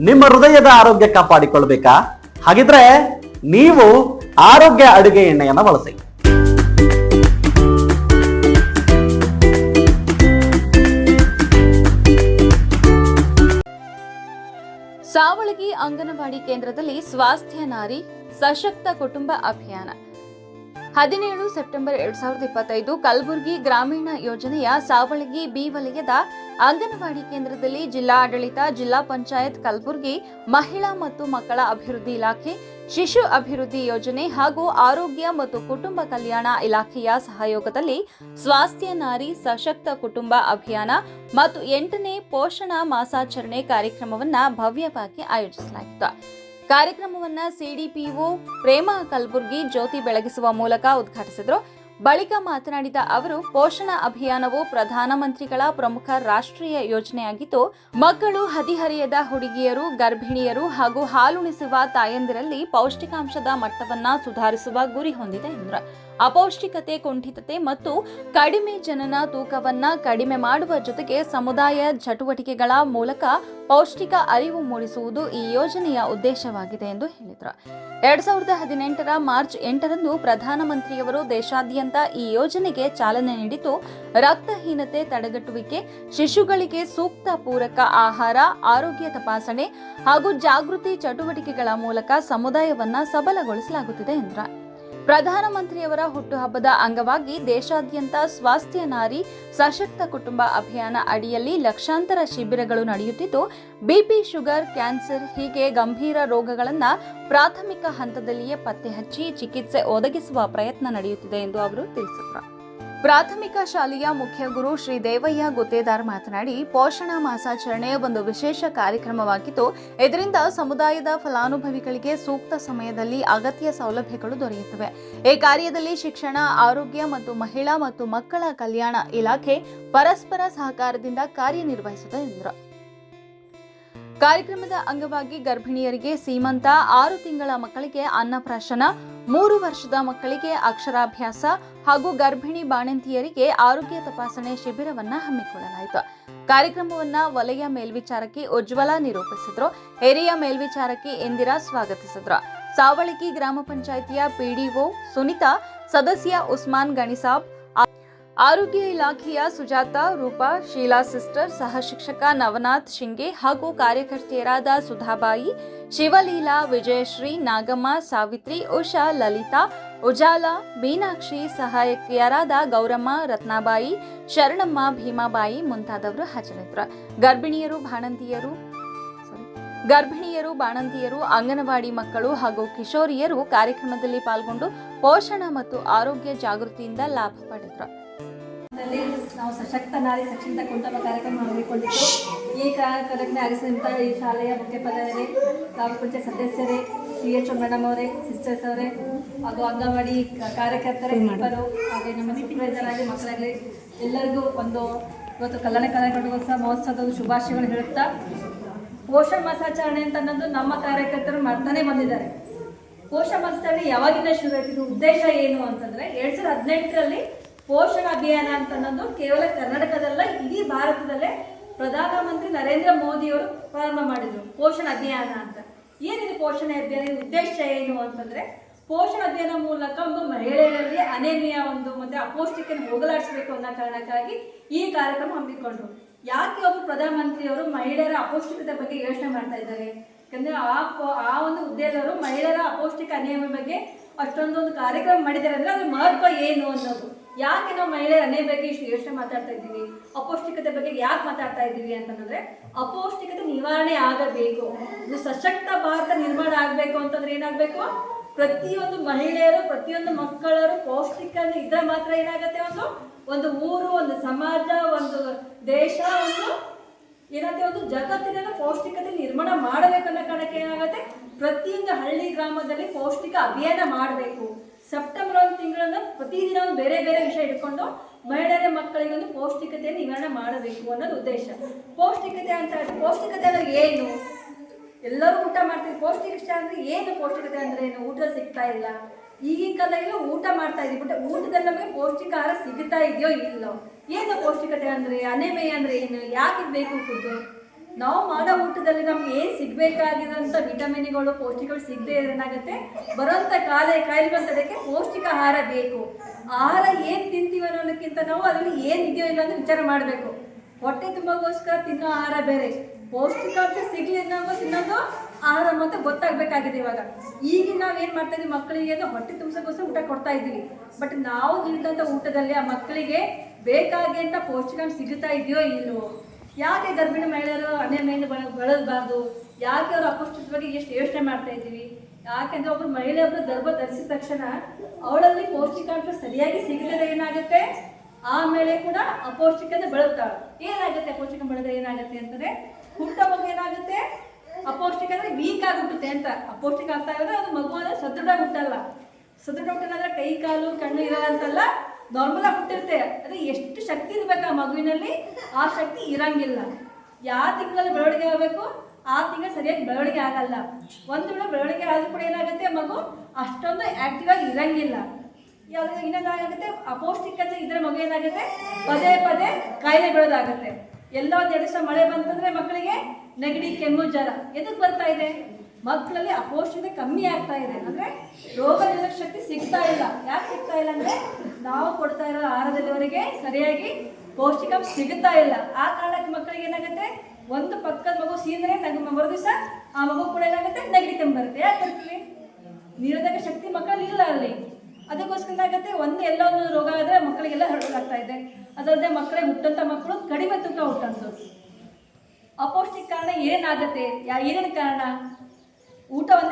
ನಿಮ್ಮ ಹೃದಯದ ಆರೋಗ್ಯ ಕಾಪಾಡಿಕೊಳ್ಬೇಕಾ? ಹಾಗಿದ್ರೆ ನೀವು ಆರೋಗ್ಯ ಅಡುಗೆ ಎಣ್ಣೆಯನ್ನು ಬಳಸಿ. ಸಾವಳಗಿ ಅಂಗನವಾಡಿ ಕೇಂದ್ರದಲ್ಲಿ ಸ್ವಾಸ್ಥ್ಯ ನಾರಿ ಸಶಕ್ತ ಕುಟುಂಬ ಅಭಿಯಾನ 17 ಸೆಪ್ಟೆಂಬರ್ 2025 ಕಲಬುರಗಿ ಗ್ರಾಮೀಣ ಯೋಜನೆಯ ಸಾವಳಗಿ ಬಿ ವಲಯದ ಅಂಗನವಾಡಿ ಕೇಂದ್ರದಲ್ಲಿ ಜಿಲ್ಲಾಡಳಿತ, ಜಿಲ್ಲಾ ಪಂಚಾಯತ್ ಕಲಬುರಗಿ, ಮಹಿಳಾ ಮತ್ತು ಮಕ್ಕಳ ಅಭಿವೃದ್ಧಿ ಇಲಾಖೆ, ಶಿಶು ಅಭಿವೃದ್ಧಿ ಯೋಜನೆ ಹಾಗೂ ಆರೋಗ್ಯ ಮತ್ತು ಕುಟುಂಬ ಕಲ್ಯಾಣ ಇಲಾಖೆಯ ಸಹಯೋಗದಲ್ಲಿ ಸ್ವಾಸ್ಥ್ಯ ನಾರಿ ಸಶಕ್ತ ಕುಟುಂಬ ಅಭಿಯಾನ ಮತ್ತು 8ನೇ ಪೋಷಣಾ ಮಾಸಾಚರಣೆ ಕಾರ್ಯಕ್ರಮವನ್ನು ಭವ್ಯವಾಗಿ ಆಯೋಜಿಸಲಾಗಿತ್ತು. ಕಾರ್ಯಕ್ರಮವನ್ನು ಸಿಡಿಪಿಒ ಪ್ರೇಮ ಕಲಬುರ್ಗಿ ಜ್ಯೋತಿ ಬೆಳಗಿಸುವ ಮೂಲಕ ಉದ್ಘಾಟಿಸಿದರು. ಬಳಿಕ ಮಾತನಾಡಿದ ಅವರು, ಪೋಷಣಾ ಅಭಿಯಾನವು ಪ್ರಧಾನಮಂತ್ರಿಗಳ ಪ್ರಮುಖ ರಾಷ್ಟ್ರೀಯ ಯೋಜನೆಯಾಗಿದ್ದು, ಮಕ್ಕಳು, ಹದಿಹರೆಯದ ಹುಡುಗಿಯರು, ಗರ್ಭಿಣಿಯರು ಹಾಗೂ ಹಾಲುಣಿಸುವ ತಾಯಂದಿರಲ್ಲಿ ಪೌಷ್ಟಿಕಾಂಶದ ಮಟ್ಟವನ್ನು ಸುಧಾರಿಸುವ ಗುರಿ ಹೊಂದಿದೆ ಎಂದರು. ಅಪೌಷ್ಟಿಕತೆ, ಕುಂಠಿತತೆ ಮತ್ತು ಕಡಿಮೆ ಜನನ ತೂಕವನ್ನ ಕಡಿಮೆ ಮಾಡುವ ಜೊತೆಗೆ ಸಮುದಾಯ ಚಟುವಟಿಕೆಗಳ ಮೂಲಕ ಪೌಷ್ಟಿಕ ಅರಿವು ಮೂಡಿಸುವುದು ಈ ಯೋಜನೆಯ ಉದ್ದೇಶವಾಗಿದೆ ಎಂದು ಹೇಳಿದರು. 2018 ಮಾರ್ಚ್ 8ರಂದು ಪ್ರಧಾನಮಂತ್ರಿಯವರು ದೇಶಾದ್ಯಂತ ಈ ಯೋಜನೆಗೆ ಚಾಲನೆ ನೀಡಿದ್ದು, ರಕ್ತಹೀನತೆ ತಡೆಗಟ್ಟುವಿಕೆ, ಶಿಶುಗಳಿಗೆ ಸೂಕ್ತ ಪೂರಕ ಆಹಾರ, ಆರೋಗ್ಯ ತಪಾಸಣೆ ಹಾಗೂ ಜಾಗೃತಿ ಚಟುವಟಿಕೆಗಳ ಮೂಲಕ ಸಮುದಾಯವನ್ನ ಸಬಲಗೊಳಿಸಲಾಗುತ್ತಿದೆ ಎಂದರು. ಪ್ರಧಾನಮಂತ್ರಿಯವರ ಹುಟ್ಟುಹಬ್ಬದ ಅಂಗವಾಗಿ ದೇಶಾದ್ಯಂತ ಸ್ವಾಸ್ಥ್ಯ ನಾರಿ ಸಶಕ್ತ ಕುಟುಂಬ ಅಭಿಯಾನ ಅಡಿಯಲ್ಲಿ ಲಕ್ಷಾಂತರ ಶಿಬಿರಗಳು ನಡೆಯುತ್ತಿದ್ದು, ಬಿಪಿ, ಶುಗರ್, ಕ್ಯಾನ್ಸರ್ ಹೀಗೆ ಗಂಭೀರ ರೋಗಗಳನ್ನು ಪ್ರಾಥಮಿಕ ಹಂತದಲ್ಲಿಯೇ ಪತ್ತೆ ಹಚ್ಚಿ ಚಿಕಿತ್ಸೆ ಒದಗಿಸುವ ಪ್ರಯತ್ನ ನಡೆಯುತ್ತಿದೆ ಎಂದು ಅವರು ತಿಳಿಸಿದರು. ಪ್ರಾಥಮಿಕ ಶಾಲೆಯ ಮುಖ್ಯ ಗುರು ಶ್ರೀ ದೇವಯ್ಯ ಗುತ್ತೇದಾರ್ ಮಾತನಾಡಿ, ಪೋಷಣಾ ಮಾಸಾಚರಣೆ ಒಂದು ವಿಶೇಷ ಕಾರ್ಯಕ್ರಮವಾಗಿದ್ದು, ಇದರಿಂದ ಸಮುದಾಯದ ಫಲಾನುಭವಿಗಳಿಗೆ ಸೂಕ್ತ ಸಮಯದಲ್ಲಿ ಅಗತ್ಯ ಸೌಲಭ್ಯಗಳು ದೊರೆಯುತ್ತವೆ. ಈ ಕಾರ್ಯದಲ್ಲಿ ಶಿಕ್ಷಣ, ಆರೋಗ್ಯ ಮತ್ತು ಮಹಿಳಾ ಮತ್ತು ಮಕ್ಕಳ ಕಲ್ಯಾಣ ಇಲಾಖೆ ಪರಸ್ಪರ ಸಹಕಾರದಿಂದ ಕಾರ್ಯನಿರ್ವಹಿಸುತ್ತದೆ ಎಂದರು. ಕಾರ್ಯಕ್ರಮದ ಅಂಗವಾಗಿ ಗರ್ಭಿಣಿಯರಿಗೆ ಸೀಮಂತ, 6 ತಿಂಗಳ ಮಕ್ಕಳಿಗೆ ಅನ್ನಪ್ರಾಶನ, 3 ವರ್ಷದ ಮಕ್ಕಳಿಗೆ ಅಕ್ಷರಾಭ್ಯಾಸ ಹಾಗೂ ಗರ್ಭಿಣಿ ಬಾಣಂತಿಯರಿಗೆ ಆರೋಗ್ಯ ತಪಾಸಣೆ ಶಿಬಿರವನ್ನು ಹಮ್ಮಿಕೊಳ್ಳಲಾಯಿತು. ಕಾರ್ಯಕ್ರಮವನ್ನು ವಲಯ ಮೇಲ್ವಿಚಾರಕಿ ಉಜ್ವಲ ನಿರೂಪಿಸಿದ್ರು. ಹಿರಿಯ ಮೇಲ್ವಿಚಾರಕಿ ಇಂದಿರಾ ಸ್ವಾಗತಿಸಿದ್ರು. ಸಾವಳಗಿ ಗ್ರಾಮ ಪಂಚಾಯಿತಿಯ ಪಿಡಿಒ ಸುನಿತಾ, ಸದಸ್ಯ ಉಸ್ಮಾನ್ ಗಣಿಸಾಬ್, ಆರೋಗ್ಯ ಇಲಾಖೆಯ ಸುಜಾತ, ರೂಪಾ, ಶೀಲಾ ಸಿಸ್ಟರ್, ಸಹ ಶಿಕ್ಷಕ ನವನಾಥ್ ಶಿಂಗೆ ಹಾಗೂ ಕಾರ್ಯಕರ್ತೆಯರಾದ ಸುಧಾಬಾಯಿ, ಶಿವಲೀಲಾ, ವಿಜಯಶ್ರೀ, ನಾಗಮ್ಮ, ಸಾವಿತ್ರಿ, ಉಷಾ, ಲಲಿತಾ, ಉಜಾಲ, ಮೀನಾಕ್ಷಿ, ಸಹಾಯಕಿಯರಾದ ಗೌರಮ್ಮ, ರತ್ನಾಬಾಯಿ, ಶರಣಮ್ಮ, ಭೀಮಾಬಾಯಿ ಮುಂತಾದವರು ಹಾಜರಿದ್ದರು. ಗರ್ಭಿಣಿಯರು, ಬಾಣಂತಿಯರು, ಅಂಗನವಾಡಿ ಮಕ್ಕಳು ಹಾಗೂ ಕಿಶೋರಿಯರು ಕಾರ್ಯಕ್ರಮದಲ್ಲಿ ಪಾಲ್ಗೊಂಡು ಪೋಷಣ ಮತ್ತು ಆರೋಗ್ಯ ಜಾಗೃತಿಯಿಂದ ಲಾಭ ಪಡೆದರು. ನಾವು ಸಶಕ್ತ ನಾರಿ ಸಶಕ್ತ ಕುಟುಂಬ ಕಾರ್ಯಕ್ರಮ ಹಮ್ಮಿಕೊಂಡಿದ್ದು, ಈ ಕಾರ್ಯಕ್ರಮಕ್ಕೆ ಆಗಮಿಸಿದಂಥ ಈ ಶಾಲೆಯ ಮುಖ್ಯೋಪಾಧ್ಯಾಯರೇ, ಗ್ರಾಮ ಪಂಚಾಯತ್ ಸದಸ್ಯರೇ, CHO ಮೇಡಮ್ ಅವರೇ, ಸಿಸ್ಟರ್ಸ್ ಅವರೇ ಹಾಗೂ ಅಂಗನವಾಡಿ ಕಾರ್ಯಕರ್ತರೇ, ಇಬ್ಬರು ಹಾಗೆ ನಮ್ಮ ಸೂಪರ್ವೈಸರ್ ಆಗಿ ಮಕ್ಕಳಾಗಲಿ ಎಲ್ಲರಿಗೂ ಇವತ್ತು ಕಲ್ಯಾಣ ಕರ್ನಾಟಕೋತ್ಸವ ಮಹೋತ್ಸವದ ಶುಭಾಶಯಗಳು ಹೇಳುತ್ತಾ, ಪೋಷಣ ಮಾಸಾಚರಣೆ ಅಂತ ಅನ್ನೋದು ನಮ್ಮ ಕಾರ್ಯಕರ್ತರು ಮಾಡ್ತಾನೆ ಬಂದಿದ್ದಾರೆ. ಪೋಷಣ ಮಾಸಾಚರಣೆ ಯಾವಾಗಿಂದ ಶುರು ಆಯ್ತು, ಉದ್ದೇಶ ಏನು ಅಂತಂದರೆ 2018ರಲ್ಲಿ ಪೋಷಣ ಅಭಿಯಾನ ಅಂತ ಅನ್ನೋದು ಕೇವಲ ಕರ್ನಾಟಕದಲ್ಲ, ಇಡೀ ಭಾರತದಲ್ಲೇ ಪ್ರಧಾನಮಂತ್ರಿ ನರೇಂದ್ರ ಮೋದಿಯವರು ಪ್ರಾರಂಭ ಮಾಡಿದರು ಪೋಷಣ ಅಭಿಯಾನ ಅಂತ. ಏನಿದೆ ಪೋಷಣ ಅಭಿಯಾನ, ಉದ್ದೇಶ ಏನು ಅಂತಂದರೆ, ಪೋಷಣ ಅಭಿಯಾನ ಮೂಲಕ ಒಂದು ಮಹಿಳೆಯರಲ್ಲಿ ಅನೇಮಿಯಾ ಮತ್ತು ಅಪೌಷ್ಟಿಕತೆ ಹೋಗಲಾಡಿಸಬೇಕು ಅನ್ನೋ ಕಾರಣಕ್ಕಾಗಿ ಈ ಕಾರ್ಯಕ್ರಮ ಹಮ್ಮಿಕೊಂಡ್ರು. ಯಾಕೆ ಒಬ್ಬರು ಪ್ರಧಾನಮಂತ್ರಿಯವರು ಮಹಿಳೆಯರ ಅಪೌಷ್ಟಿಕತೆ ಬಗ್ಗೆ ಯೋಚನೆ ಮಾಡ್ತಾ ಇದ್ದಾರೆ? ಯಾಕಂದರೆ ಆ ಒಂದು ಹುದ್ದೆಯವರು ಮಹಿಳೆಯರ ಅಪೌಷ್ಟಿಕ ಅನಿಯಮ ಬಗ್ಗೆ ಅಷ್ಟೊಂದೊಂದು ಕಾರ್ಯಕ್ರಮ ಮಾಡಿದ್ದಾರೆ ಅಂದರೆ ಅದ್ರ ಮಹತ್ವ ಏನು ಅನ್ನೋದು. ಯಾಕೆ ನಾವು ಮಹಿಳೆಯರ ಅನೇ ಬಗ್ಗೆ ಇಷ್ಟು ಯೋಚನೆ ಮಾತಾಡ್ತಾ ಇದ್ದೀವಿ, ಅಪೌಷ್ಟಿಕತೆ ಬಗ್ಗೆ ಯಾಕೆ ಮಾತಾಡ್ತಾ ಇದ್ದೀವಿ ಅಂತಂದರೆ, ಅಪೌಷ್ಟಿಕತೆ ನಿವಾರಣೆ ಆಗಬೇಕು, ಇದು ಸಶಕ್ತ ಭಾರತ ನಿರ್ಮಾಣ ಆಗಬೇಕು ಅಂತಂದ್ರೆ ಏನಾಗಬೇಕು, ಪ್ರತಿಯೊಂದು ಮಹಿಳೆಯರು, ಪ್ರತಿಯೊಂದು ಮಕ್ಕಳರು ಪೌಷ್ಟಿಕ ಇದ್ದರೆ ಮಾತ್ರ ಏನಾಗುತ್ತೆ, ಒಂದು ಊರು, ಒಂದು ಸಮಾಜ, ಒಂದು ದೇಶ, ಒಂದು ಜಗತ್ತಿನ ಪೌಷ್ಟಿಕತೆ ನಿರ್ಮಾಣ ಮಾಡಬೇಕನ್ನೋ ಕಾರಣಕ್ಕೆ ಏನಾಗುತ್ತೆ, ಪ್ರತಿಯೊಂದು ಹಳ್ಳಿ ಗ್ರಾಮದಲ್ಲಿ ಪೌಷ್ಟಿಕ ಅಭಿಯಾನ ಮಾಡಬೇಕು. ಸೆಪ್ಟೆಂಬರ್ 1 ತಿಂಗಳನ್ನು ಪ್ರತಿದಿನ ಒಂದು ಬೇರೆ ಬೇರೆ ವಿಷಯ ಇಟ್ಕೊಂಡು ಮಹಿಳೆಯರ ಮಕ್ಕಳಿಗೆ ಒಂದು ಪೌಷ್ಟಿಕತೆಯನ್ನು ನಿವಾರಣೆ ಮಾಡಬೇಕು ಅನ್ನೋದು ಉದ್ದೇಶ. ಪೌಷ್ಟಿಕತೆ ಅಂದರೆ ಏನು? ಎಲ್ಲರೂ ಊಟ ಮಾಡ್ತೀವಿ, ಪೌಷ್ಟಿಕ ಅಂದರೆ ಏನು? ಪೌಷ್ಟಿಕತೆ ಅಂದರೆ ಏನು? ಊಟ ಸಿಗ್ತಾ ಇಲ್ಲ. ಈಗಿನ ಕಾಲದಲ್ಲಿ ಊಟ ಮಾಡ್ತಾ ಇದೀವಿ, ಬಟ್ ಊಟದಲ್ಲಿ ನಮಗೆ ಪೌಷ್ಟಿಕ ಆಹಾರ ಸಿಗ್ತಾ ಇದೆಯೋ ಇಲ್ಲೋ? ಏನು ಪೌಷ್ಟಿಕತೆ ಅಂದರೆ? ಅನೆಮಿಯಾ ಅಂದರೆ ಏನು? ಯಾಕೆ ಬೇಕು ಫುಡ್ಡು? ನಾವು ಮಾಡೋ ಊಟದಲ್ಲಿ ನಮ್ಗೆ ಏನು ಸಿಗಬೇಕಾಗಿರೋಂಥ ವಿಟಮಿನ್ಗಳು ಪೌಷ್ಟಿಕಗಳು ಸಿಗದೆ ಏನಾಗುತ್ತೆ ಬರೋಂಥ ಕಾಯಿಲೆ ಬಂತದಕ್ಕೆ ಪೌಷ್ಟಿಕ ಆಹಾರ ಬೇಕು. ಆಹಾರ ಏನು ತಿಂತೀವಿ ಅನ್ನೋದಕ್ಕಿಂತ ನಾವು ಅದರಲ್ಲಿ ಏನು ಇದೆಯೋ ಇಲ್ಲ ಅಂತ ವಿಚಾರ ಮಾಡಬೇಕು. ಹೊಟ್ಟೆ ತುಂಬಗೋಸ್ಕರ ತಿನ್ನೋ ಆಹಾರ ಬೇರೆ, ಪೌಷ್ಟಿಕಾಂಶ ಸಿಗಲಿ ಅನ್ನೋ ತಿನ್ನೋದು ಆಹಾರ ಮತ್ತು ಗೊತ್ತಾಗಬೇಕಾಗಿದೆ. ಇವಾಗ ಈಗ ನಾವು ಏನು ಮಾಡ್ತಾ ಇದ್ದೀವಿ, ಮಕ್ಕಳಿಗೆ ಹೊಟ್ಟೆ ತುಂಬಿಸೋಕ್ಕೋಸ್ಕರ ಊಟ ಕೊಡ್ತಾ ಇದ್ದೀವಿ. ಬಟ್ ನಾವು ನೀಡಿದಂಥ ಊಟದಲ್ಲಿ ಆ ಮಕ್ಕಳಿಗೆ ಬೇಕಾಗಿ ಅಂತ ಪೌಷ್ಟಿಕಾಂಶ ಸಿಗುತ್ತಾ ಇದೆಯೋ ಇಲ್ವೋ? ಯಾಕೆ ಗರ್ಭಿಣಿ ಮಹಿಳೆಯರು ಅನಿಮಿಯಿಂದ ಬಳಲಬಾರ್ದು? ಯಾಕೆ ಅವರು ಅಪೌಷ್ಟಿಕದ ಬಗ್ಗೆ ಎಷ್ಟು ಯೋಚನೆ ಮಾಡ್ತಾ ಇದ್ದೀವಿ? ಯಾಕೆಂದರೆ ಒಬ್ಬರು ಮಹಿಳೆಯೊಬ್ಬರು ಗರ್ಭ ಧರಿಸಿದ ತಕ್ಷಣ ಅವಳಲ್ಲಿ ಪೌಷ್ಟಿಕಾಂಶ ಸರಿಯಾಗಿ ಸಿಗಲಿಲ್ಲ ಏನಾಗುತ್ತೆ, ಆಮೇಲೆ ಕೂಡ ಅಪೌಷ್ಟಿಕತೆ ಬೆಳುತ್ತಾಳೆ. ಏನಾಗುತ್ತೆ ಅಪೌಷ್ಟಿಕ ಬೆಳೆದ್ರೆ ಏನಾಗುತ್ತೆ ಅಂತಂದರೆ ಹುಟ್ಟ ಮಗು ಏನಾಗುತ್ತೆ, ಅಪೌಷ್ಟಿಕ ಅಂದರೆ ವೀಕ್ ಆಗಿ ಹುಟ್ಟುತ್ತೆ ಅಂತ. ಅಪೌಷ್ಟಿಕ ಆಗ್ತಾ ಇರೋದ್ರೆ ಅದು ಮಗು ಅಂದರೆ ಸದೃಢ ಹುಟ್ಟಲ್ಲ. ಸದೃಢ ಹುಟ್ಟಲ್ಲ ಕೈ ಕಾಲು ಕಣ್ಣು ಇರಲ್ಲ ಅಂತಲ್ಲ, ನಾರ್ಮಲ್ ಆಗಿ ಹುಟ್ಟಿರುತ್ತೆ. ಅಂದರೆ ಎಷ್ಟು ಶಕ್ತಿ ಇರಬೇಕು ಆ ಮಗುವಿನಲ್ಲಿ, ಆ ಶಕ್ತಿ ಇರಂಗಿಲ್ಲ. ಯಾವ ತಿಂಗಳಲ್ಲಿ ಬೆಳವಣಿಗೆ ಆಗಬೇಕು ಆ ತಿಂಗಳು ಸರಿಯಾಗಿ ಬೆಳವಣಿಗೆ ಆಗಲ್ಲ. ಒಂದು ವೇಳೆ ಬೆಳವಣಿಗೆ ಆದರೂ ಕೂಡ ಏನಾಗುತ್ತೆ, ಮಗು ಅಷ್ಟೊಂದು ಆ್ಯಕ್ಟಿವ್ ಆಗಿ ಇರಂಗಿಲ್ಲ. ಯಾವಾಗ ಇನ್ನೊಂದಾಗುತ್ತೆ, ಅಪೌಷ್ಟಿಕತೆ ಇದ್ರೆ ಮಗು ಏನಾಗುತ್ತೆ, ಪದೇ ಪದೇ ಕಾಯಿಲೆ ಬೀಳೋದಾಗುತ್ತೆ. ಎಲ್ಲ ಒಂದು 2 ದಿವಸ ಮಳೆ ಬಂತಂದರೆ ಮಕ್ಕಳಿಗೆ ನೆಗಡಿ ಕೆಮ್ಮು ಜ್ವರ ಎದಕ್ಕೆ ಬರ್ತಾ ಇದೆ? ಮಕ್ಕಳಲ್ಲಿ ಅಪೌಷ್ಟಿಕತೆ ಕಮ್ಮಿ ಆಗ್ತಾ ಇದೆ. ಅಂದರೆ ರೋಗ ನಿರೋಧಕ ಶಕ್ತಿ ಸಿಗ್ತಾ ಇಲ್ಲ. ಯಾಕೆ ಸಿಗ್ತಾ ಇಲ್ಲ ಅಂದರೆ ನಾವು ಕೊಡ್ತಾ ಇರೋ ಆಹಾರದಲ್ಲಿ ಅವರಿಗೆ ಸರಿಯಾಗಿ ಪೌಷ್ಟಿಕಾಂಶ ಸಿಗುತ್ತಾ ಇಲ್ಲ. ಆ ಕಾರಣಕ್ಕೆ ಮಕ್ಕಳಿಗೆ ಏನಾಗುತ್ತೆ, ಒಂದು ಪಕ್ಕದ ಮಗು ಸೀಂದ್ರೆ ಮರು ದಿವಸ ಆ ಮಗು ಕೂಡ ಏನಾಗುತ್ತೆ, ನೆಗಡಿ ಕೆಮ್ಮು ಬರುತ್ತೆ. ಯಾಕೆ ಬರ್ತೀವಿ? ನಿರೋಧಕ ಶಕ್ತಿ ಮಕ್ಕಳಲ್ಲಿ ಇಲ್ಲ ಅಲ್ಲಿ. ಅದಕ್ಕೋಸ್ಕರ ಏನಾಗುತ್ತೆ, ಎಲ್ಲ ಒಂದು ರೋಗ ಆದರೆ ಮಕ್ಕಳಿಗೆಲ್ಲ ಹರಡಲಾಗ್ತಾ ಇದೆ. ಅದಲ್ಲದೆ ಮಕ್ಕಳಿಗೆ ಹುಟ್ಟಂಥ ಮಕ್ಕಳು ಕಡಿಮೆ ತೂಕ ಹುಟ್ಟಂಥದ್ದು. ಅಪೌಷ್ಟಿಕ ಕಾರಣ ಏನಾಗುತ್ತೆ, ಏನೇನು ಕಾರಣ? ಊಟ